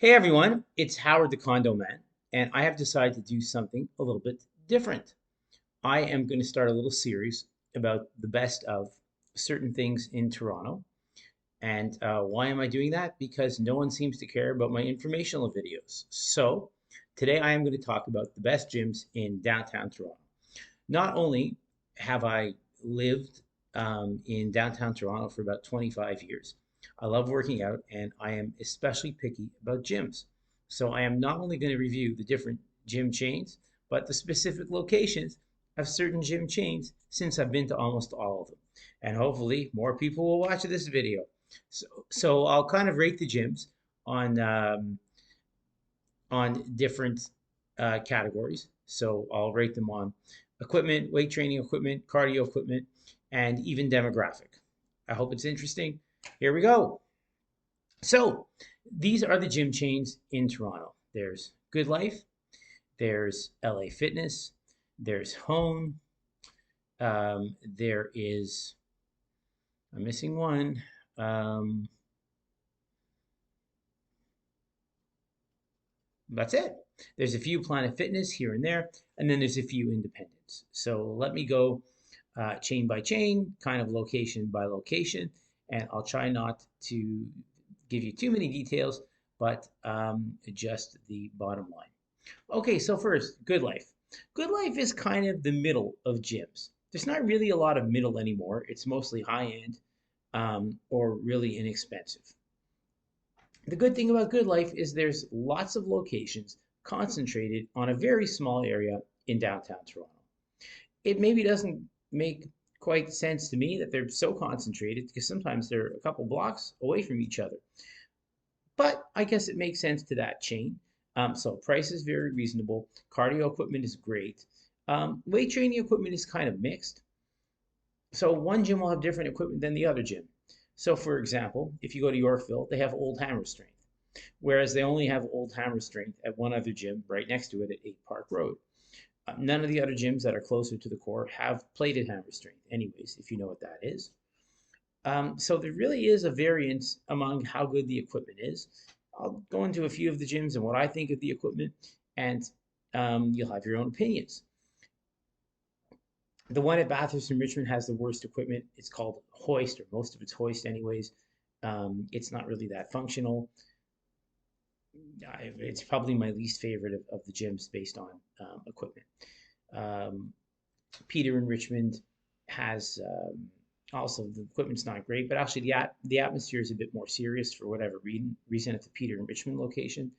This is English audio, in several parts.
Hey everyone, it's Howard the Condo Man, and I have decided to do something a little bit different. I am going to start a little series about the best of certain things in Toronto. And why am I doing that? Because no one seems to care about my informational videos. So today I am going to talk about the best gyms in downtown Toronto. Not only have I lived in downtown Toronto for about 25 years, I love working out and I am especially picky about gyms. So I am not only going to review the different gym chains, but the specific locations of certain gym chains since I've been to almost all of them. And hopefully more people will watch this video. So I'll kind of rate the gyms on different categories. So I'll rate them on equipment, weight training equipment, cardio equipment, and even demographic. I hope it's interesting. Here we go. So these are the gym chains in Toronto. There's Good Life, there's LA Fitness, there's Hone, there is, I'm missing one. Um, That's it. There's a few Planet Fitness here and there, and then there's a few independents. So let me go chain by chain, kind of location by location, and I'll try not to give you too many details, but just the bottom line. Okay, so first, Good Life. Good Life is kind of the middle of gyms. There's not really a lot of middle anymore. It's mostly high end or really inexpensive. The good thing about Good Life is there's lots of locations concentrated on a very small area in downtown Toronto. It maybe doesn't make quite sense to me that they're so concentrated because sometimes they're a couple blocks away from each other. But I guess it makes sense to that chain. So price is very reasonable. Cardio equipment is great. Weight training equipment is kind of mixed. So one gym will have different equipment than the other gym. So for example, if you go to Yorkville, they have old hammer strength, whereas they only have old hammer strength at one other gym right next to it at 8 Park Road. None of the other gyms that are closer to the core have plated hammer strength, anyways, if you know what that is. So there really is a variance among how good the equipment is. I'll go into a few of the gyms and what I think of the equipment, and you'll have your own opinions. The one at Bathurst in Richmond has the worst equipment. It's called Hoist, or most of it's Hoist, anyways. It's not really that functional. It's probably my least favorite of the gyms based on equipment. Um, Peter in Richmond has also the equipment's not great, but actually the atmosphere is a bit more serious for whatever reason at the Peter in Richmond location.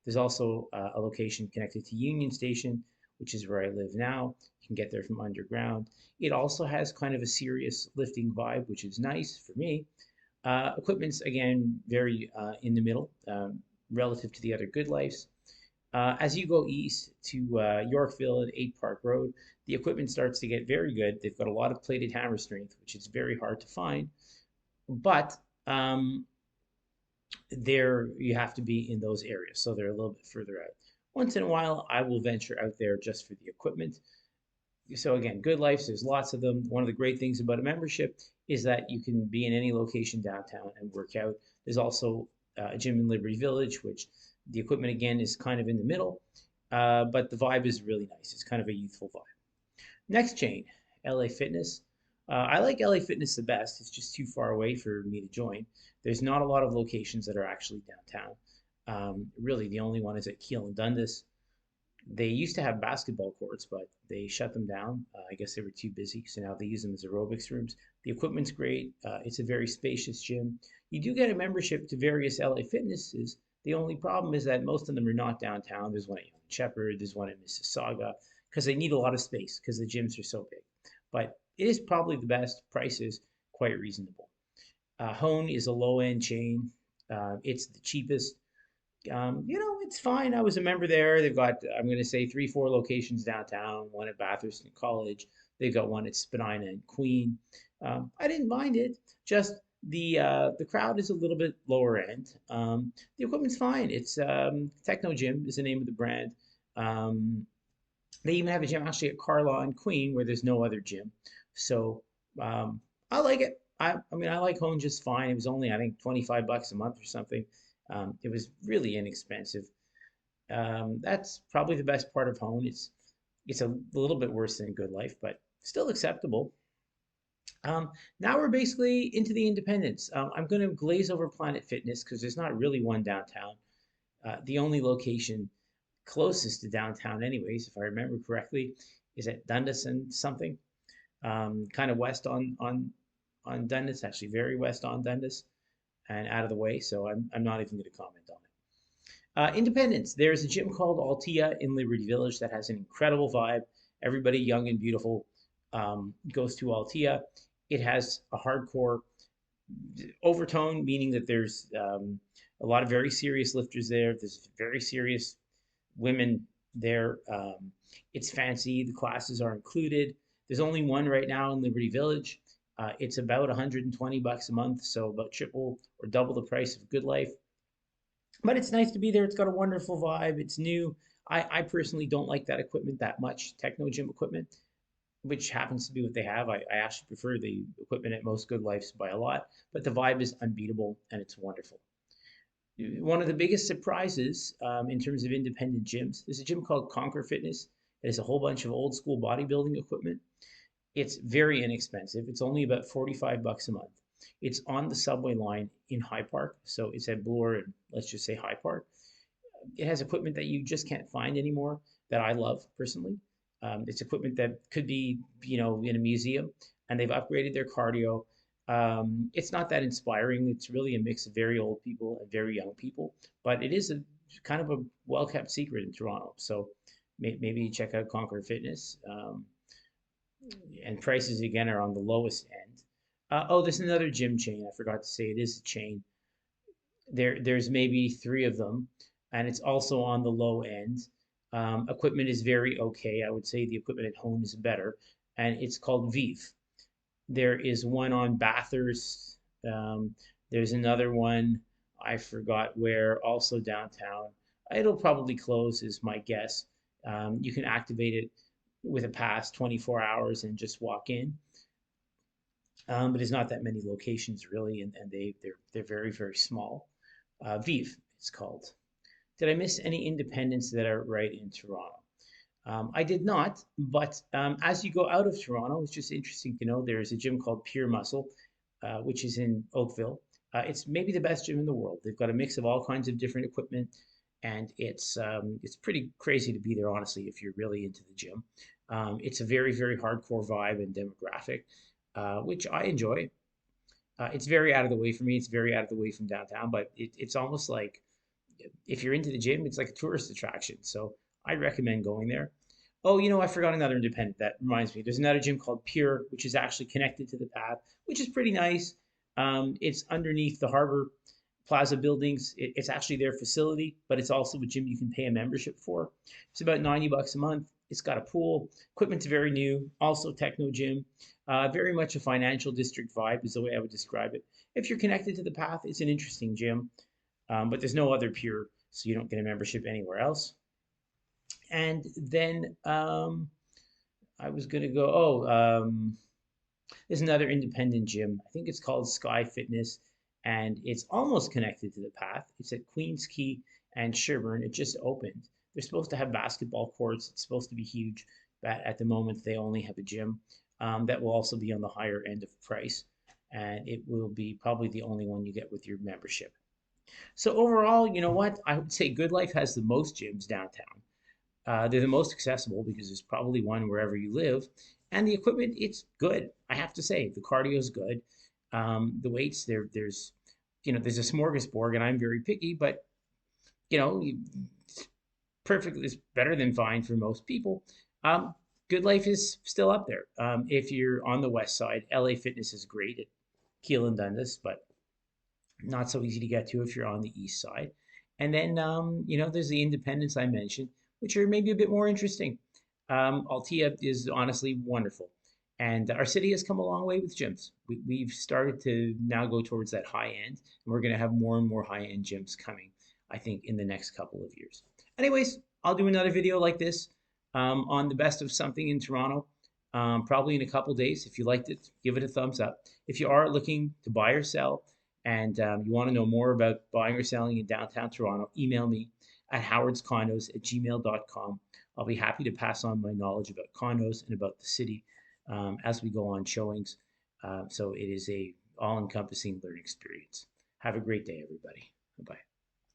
There's also a location connected to Union Station, which is where I live now. You can get there from underground. It also has kind of a serious lifting vibe, which is nice for me. Equipment's again very in the middle relative to the other Good Lives. As you go east to Yorkville and 8 Park Road, the equipment starts to get very good. They've got a lot of plated hammer strength, which is very hard to find. But there you have to be in those areas, so they're a little bit further out. Once in a while, I will venture out there just for the equipment. So again, Good Life, there's lots of them. One of the great things about a membership is that you can be in any location downtown and work out. There's also a gym in Liberty Village, which the equipment again is kind of in the middle, but the vibe is really nice. It's kind of a youthful vibe. Next chain, LA Fitness. I like LA Fitness the best. It's just too far away for me to join. There's not a lot of locations that are actually downtown. Really, the only one is at Keele and Dundas. They used to have basketball courts, but they shut them down. I guess they were too busy, so now they use them as aerobics rooms. The equipment's great. It's a very spacious gym. You do get a membership to various LA Fitnesses. The only problem is that most of them are not downtown. There's one at Young Shepherd, there's one at Mississauga, because they need a lot of space because the gyms are so big. But it is probably the best. Price is quite reasonable. Hone is a low end chain. It's the cheapest. It's fine. I was a member there. They've got, I'm going to say, three, four locations downtown, one at Bathurst and College. They've got one at Spadina and Queen. I didn't mind it. Just the crowd is a little bit lower end. The equipment's fine. It's Techno Gym is the name of the brand. Um, they even have a gym actually at Carlaw and Queen where there's no other gym. So I like it. I mean, I like Hone just fine. It was only, I think, $25 a month or something. It was really inexpensive. That's probably the best part of Hone. It's a little bit worse than Good Life, but still acceptable. Um, Now we're basically into the independents. I'm going to glaze over Planet Fitness because there's not really one downtown. The only location closest to downtown, anyways, if I remember correctly, is at Dundas and something, kind of west on Dundas, actually very west on Dundas and out of the way. So I'm not even going to comment on it. Independence. There's a gym called Altia in Liberty Village that has an incredible vibe. Everybody young and beautiful goes to Altia. It has a hardcore overtone, meaning that there's a lot of very serious lifters there. There's very serious women there. It's fancy. The classes are included. There's only one right now in Liberty Village. It's about 120 bucks a month, so about triple or double the price of Good Life. But it's nice to be there. It's got a wonderful vibe. It's new. I personally don't like that equipment that much, techno gym equipment, which happens to be what they have. I actually prefer the equipment at most Good Lives by a lot, but the vibe is unbeatable and it's wonderful. One of the biggest surprises in terms of independent gyms, there's a gym called Conquer Fitness. It has a whole bunch of old school bodybuilding equipment. It's very inexpensive. It's only about 45 bucks a month. It's on the subway line in High Park, so it's at Bloor and let's just say High Park. It has equipment that you just can't find anymore that I love personally. It's equipment that could be, in a museum, and they've upgraded their cardio. It's not that inspiring. It's really a mix of very old people and very young people, but it is a kind of a well-kept secret in Toronto. So maybe check out Conquer Fitness. And prices again are on the lowest end. Oh, there's another gym chain. I forgot to say it is a chain. There's maybe three of them, and it's also on the low end. Equipment is very okay. I would say the equipment at home is better, and it's called Vive. There is one on Bathurst. There's another one I forgot where, also downtown. It'll probably close, is my guess. You can activate it with a pass 24 hours and just walk in. But there's not that many locations really, and they're very very small. Vive, it's called. Did I miss any independents that are right in Toronto? I did not, but as you go out of Toronto, it's just interesting to know there's a gym called Pure Muscle, which is in Oakville. It's maybe the best gym in the world. They've got a mix of all kinds of different equipment, and it's pretty crazy to be there, honestly, if you're really into the gym. It's a very very hardcore vibe and demographic, which I enjoy. It's very out of the way for me. It's very out of the way from downtown, but it's almost like if you're into the gym, it's like a tourist attraction. So I recommend going there. Oh, I forgot another independent. That reminds me. There's another gym called Pure, which is actually connected to the path, which is pretty nice. It's underneath the Harbor Plaza buildings. It's actually their facility, but it's also a gym you can pay a membership for. It's about 90 bucks a month. It's got a pool. Equipment's very new. Also techno gym. Very much a financial district vibe is the way I would describe it. If you're connected to the path, it's an interesting gym. But there's no other Pure, so you don't get a membership anywhere else. And then I was gonna go. There's another independent gym. I think it's called Sky Fitness, and it's almost connected to the path. It's at Queens Quay and Sherbourne. It just opened. They're supposed to have basketball courts. It's supposed to be huge, but at the moment they only have a gym. That will also be on the higher end of price, and it will be probably the only one you get with your membership. So overall, you know what? I would say Good Life has the most gyms downtown. They're the most accessible because there's probably one wherever you live, and the equipment it's good. I have to say the cardio is good. The weights there's a smorgasbord, and I'm very picky, but you know it's perfect. It's better than fine for most people. Um, Good Life is still up there. If you're on the west side, LA Fitness is great at Keele and Dundas, but not so easy to get to if you're on the east side. And then, there's the independents I mentioned, which are maybe a bit more interesting. Altia is honestly wonderful. And our city has come a long way with gyms. We've started to now go towards that high end, and we're going to have more and more high end gyms coming, I think, in the next couple of years. Anyways, I'll do another video like this on the best of something in Toronto, probably in a couple days. If you liked it, give it a thumbs up. If you are looking to buy or sell, and you want to know more about buying or selling in downtown Toronto, email me at howardscondos@gmail.com. I'll be happy to pass on my knowledge about condos and about the city as we go on showings. So it is a all-encompassing learning experience. Have a great day, everybody. Bye-bye.